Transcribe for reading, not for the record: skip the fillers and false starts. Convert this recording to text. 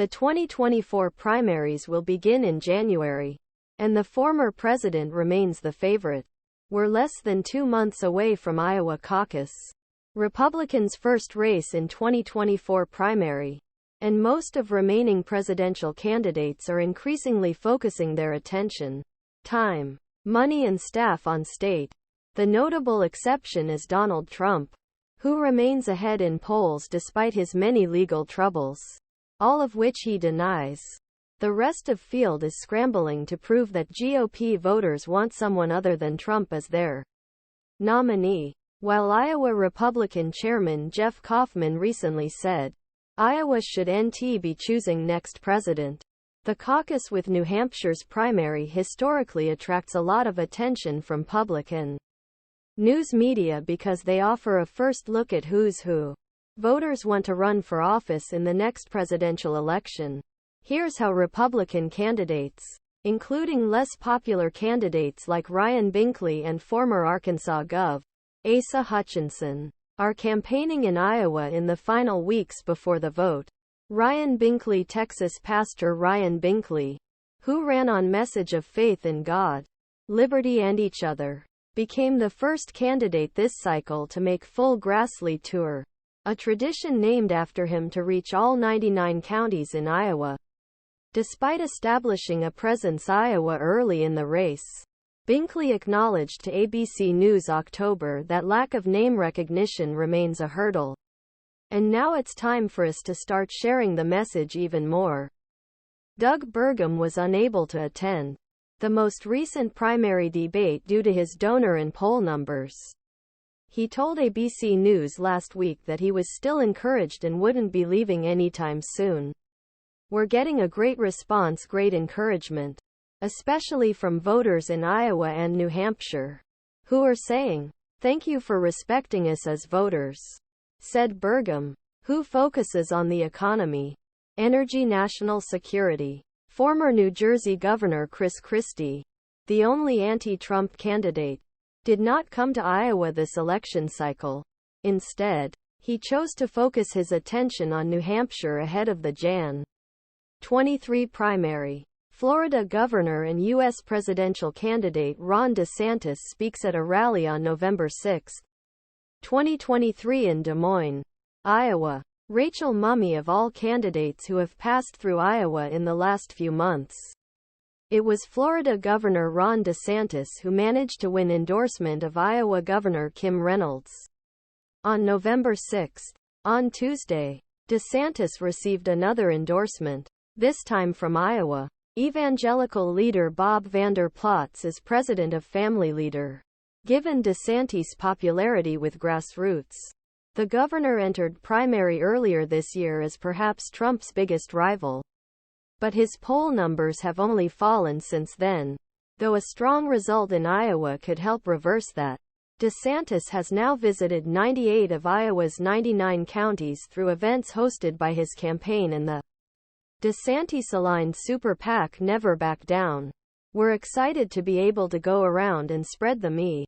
The 2024 primaries will begin in January, and the former president remains the favorite. We're less than 2 months away from Iowa caucus, Republicans' first race in 2024 primary, and most of remaining presidential candidates are increasingly focusing their attention, time, money and staff on state. The notable exception is Donald Trump, who remains ahead in polls despite his many legal troubles, all of which he denies. The rest of field is scrambling to prove that GOP voters want someone other than Trump as their nominee. While Iowa Republican Chairman Jeff Kaufmann recently said, Iowa should be choosing next president, the caucus with New Hampshire's primary historically attracts a lot of attention from public and news media because they offer a first look at who's who. Voters want to run for office in the next presidential election. Here's how Republican candidates, including less popular candidates like Ryan Binkley and former Arkansas Gov. Asa Hutchinson, are campaigning in Iowa in the final weeks before the vote. Ryan Binkley Texas pastor Ryan Binkley, who ran on message of faith in God, liberty and each other, became the first candidate this cycle to make full Grassley Tour, a tradition named after him to reach all 99 counties in Iowa. Despite establishing a presence Iowa early in the race, Binkley acknowledged to ABC News October that lack of name recognition remains a hurdle. And now it's time for us to start sharing the message even more. Doug Burgum was unable to attend the most recent primary debate due to his donor and poll numbers. He told ABC News last week that he was still encouraged and wouldn't be leaving anytime soon. We're getting a great response, great encouragement, especially from voters in Iowa and New Hampshire, who are saying, thank you for respecting us as voters, said Burgum, who focuses on the economy, energy, national security. Former New Jersey Governor Chris Christie, the only anti-Trump candidate, did not come to Iowa this election cycle. Instead, he chose to focus his attention on New Hampshire ahead of the Jan. 23 primary. Florida Governor and U.S. presidential candidate Ron DeSantis speaks at a rally on November 6, 2023 in Des Moines, Iowa. Rachel Mummey of all candidates who have passed through Iowa in the last few months. It was Florida Governor Ron DeSantis who managed to win endorsement of Iowa Governor Kim Reynolds. On November 6, on Tuesday, DeSantis received another endorsement, this time from Iowa. Evangelical leader Bob Vander Plaats is president of Family Leader. Given DeSantis' popularity with grassroots, the governor entered primary earlier this year as perhaps Trump's biggest rival. But his poll numbers have only fallen since then, though a strong result in Iowa could help reverse that. DeSantis has now visited 98 of Iowa's 99 counties through events hosted by his campaign and the DeSantis-aligned super PAC Never Back Down. We're excited to be able to go around and spread the me.